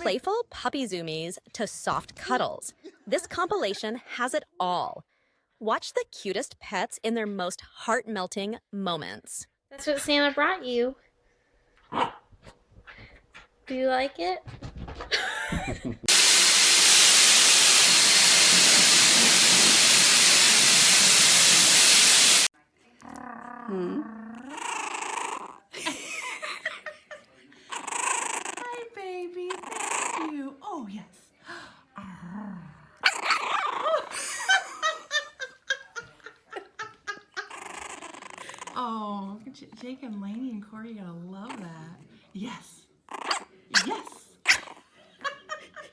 playful puppy zoomies to soft cuddles, this compilation has it all. Watch the cutest pets in their most heart-melting moments. That's what Santa brought you. Do you like it? Hi, baby. Thank you. Oh, yes. Oh, Jake and Lainey and Corey are gonna love that. Yes.